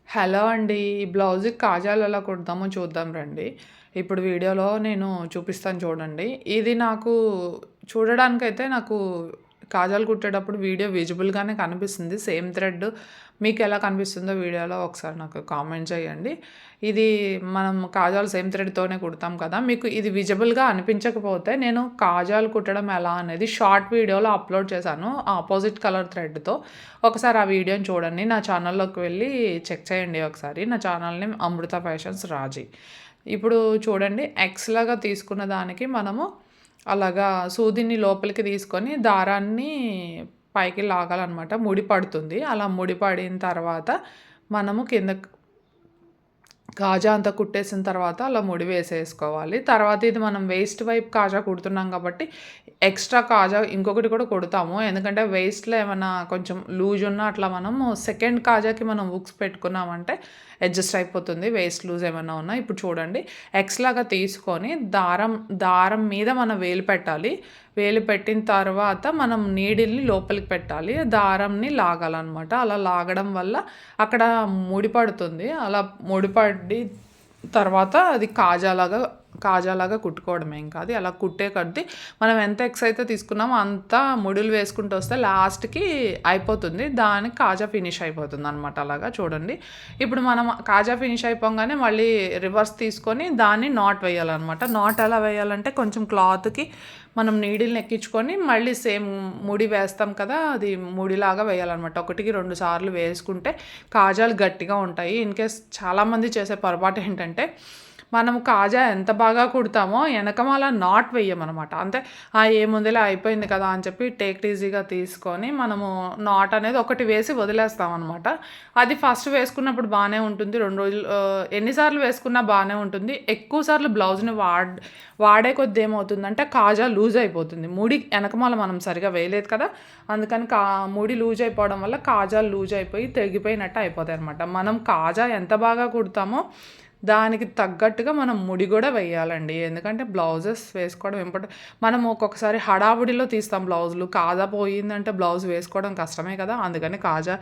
Hello అండి. ఈ బ్లౌజ్‌కి కాజాలు ఎలా కుడతామో చూద్దాం రండి. ఇప్పుడు వీడియోలో నేను చూపిస్తాను చూడండి. ఇది చూడడానికైతే నాకు కాజాలు కుట్టేటప్పుడు వీడియో విజిబుల్‌గానే కనిపిస్తుంది. సేమ్ థ్రెడ్ మీకెలా కనిపిస్తుందో వీడియోలో ఒకసారి నాకు కామెంట్ చేయండి. ఇది మనం కాజాలు సేమ్ థ్రెడ్‌తోనే కుడతాం కదా! మీకు ఇది విజిబుల్‌గా అనిపించకపోతే నేను కాజాలు కుట్టడం ఎలా అనేది షార్ట్ వీడియోలో అప్‌లోడ్ చేశాను. ఆపోజిట్ కలర్ థ్రెడ్‌తో. ఒకసారి ఆ వీడియోని చూడండి. నా ఛానల్‌లోకి వెళ్ళి చెక్ చేయండి ఒకసారి. నా ఛానల్ నేమ్ అమృత ఫ్యాషన్స్ రాజీ. ఇప్పుడు చూడండి ఎక్స్ లాగా తీసుకున్న దానికి మనము అలాగా సూదిని లోపలికి తీసుకొని దారాన్ని పైకి లాగాలనమాట. ముడి పడుతుంది. అలా ముడి పడిన తర్వాత మనము కిందకి కాజా అంతా కుట్టేసిన తర్వాత అలా ముడి వేసేసుకోవాలి. తర్వాత ఇది మనం వేస్ట్ వైపు కాజా కుడుతున్నాం కాబట్టి ఎక్స్‌ట్రా కాజా ఇంకొకటి కూడా కుడతాము. ఎందుకంటే వేస్ట్‌లో ఏమన్నా కొంచెం లూజ్ ఉన్నా అట్లా మనము సెకండ్ కాజాకి మనం హుక్స్ పెట్టుకున్నామంటే అడ్జస్ట్ అయిపోతుంది. వేస్ట్ లూజ్ ఏమన్నా ఉన్నా. ఇప్పుడు చూడండి ఎక్స్ లాగా తీసుకొని దారం మీద మనం వేలు పెట్టాలి. వేలు పెట్టిన తర్వాత మనం నీడిల్‌ని లోపలికి పెట్టాలి. దారంని లాగాలనమాట. అలా లాగడం వల్ల అక్కడ ముడి పడుతుంది. అలా ముడిపడి తర్వాత అది కాజాలాగా కుట్టుకోవడమే ఇంకా. అది అలా కుట్టే కొద్దీ మనం ఎంత ఎక్స్ అయితే తీసుకున్నామో అంత ముడులు వేసుకుంటూ వస్తే లాస్ట్‌కి అయిపోతుంది. దానికి కాజా ఫినిష్ అయిపోతుందనమాట. అలాగా చూడండి. ఇప్పుడు మనం కాజా ఫినిష్ అయిపోగానే మళ్ళీ రివర్స్ తీసుకొని దాన్ని నాట్ వేయాలనమాట. నాట్ ఎలా వేయాలంటే కొంచెం క్లాత్‌కి మనం నీడిల్‌ని ఎక్కించుకొని మళ్ళీ సేమ్ ముడి వేస్తాం కదా! అది ముడిలాగా వేయాలనమాట. 1కి 2 సార్లు వేసుకుంటే కాజాలు గట్టిగా ఉంటాయి. ఇన్‌కేస్ చాలామంది చేసే పొరపాటు ఏంటంటే మనం కాజా ఎంత బాగా కుడతామో ఎనకమాల నాట్ వెయ్యమనమాట. అంతే ఏముందిలే అయిపోయింది కదా అని చెప్పి టేక్ ఇట్ ఈజీగా తీసుకొని మనము నాట్ అనేది ఒకటి వేసి వదిలేస్తామనమాట. అది ఫస్ట్ వేసుకున్నప్పుడు బానే ఉంటుంది. 2 రోజులు ఎన్ని సార్లు వేసుకున్నా బానే ఉంటుంది. ఎక్కువ సార్లు బ్లౌజ్‌ని వాడే కొద్దీ ఏమవుతుందంటే కాజా లూజ్ అయిపోతుంది. ముడి ఎనకమాల మనం సరిగ్గా వేయలేదు కదా! అందుకని ముడి లూజ్ అయిపోవడం వల్ల కాజాలు లూజ్ అయిపోయి తెగిపోయినట్టు అయిపోతాయనమాట. మనం కాజా ఎంత బాగా కుడతామో దానికి తగ్గట్టుగా మనం ముడి కూడా వేయాలండి. ఎందుకంటే బ్లౌజెస్ వేసుకోవడం ఇంపార్టెంట్. మనం ఒక్కొక్కసారి హడావుడిలో తీస్తాం బ్లౌజులు. కాజా పోయిందంటే బ్లౌజ్ వేసుకోవడం కష్టమే కదా! అందుకని కాజా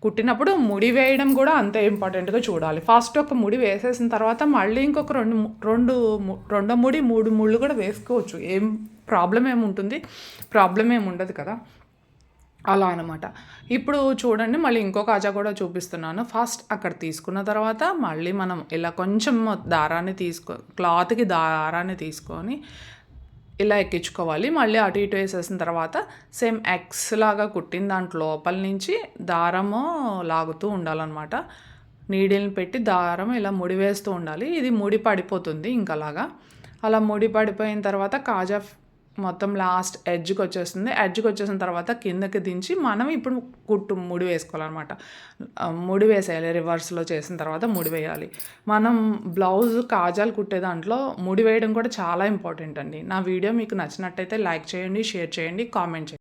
కుట్టినప్పుడు ముడి వేయడం కూడా అంతే ఇంపార్టెంట్‌గా చూడాలి. ఫస్ట్ ఒక ముడి వేసేసిన తర్వాత మళ్ళీ ఇంకొక రెండో ముడి 3 ముళ్ళు కూడా వేసుకోవచ్చు. ప్రాబ్లమ్ ఏముంటుంది? ప్రాబ్లమ్ ఏమి ఉండదు కదా! అలా అనమాట. ఇప్పుడు చూడండి మళ్ళీ ఇంకో కాజా కూడా చూపిస్తున్నాను. ఫస్ట్ అక్కడ తీసుకున్న తర్వాత మళ్ళీ మనం ఇలా కొంచెం క్లాత్‌కి దారాన్ని తీసుకొని ఇలా ఎక్కించుకోవాలి. మళ్ళీ అటు ఇటు వేసేసిన తర్వాత సేమ్ ఎక్స్ లాగా కుట్టిన దాంట్లో లోపల నుంచి దారము లాగుతూ ఉండాలనమాట. నీడిల్‌ని పెట్టి దారం ఇలా ముడి వేస్తూ ఉండాలి. ఇది ముడి పడిపోతుంది ఇంకలాగా. అలా ముడి పడిపోయిన తర్వాత కాజా మొత్తం లాస్ట్ ఎడ్జ్‌కొచ్చేసిన తర్వాత కిందకి దించి మనం ఇప్పుడు ముడి వేసుకోవాలనమాట. ముడి వేసేయాలి. రివర్స్‌లో చేసిన తర్వాత ముడి వేయాలి. మనం బ్లౌజ్ కాజాలు కుట్టే దాంట్లో ముడి వేయడం కూడా చాలా ఇంపార్టెంట్ అండి. నా వీడియో మీకు నచ్చినట్టయితే లైక్ చేయండి, షేర్ చేయండి, కామెంట్ చేయండి.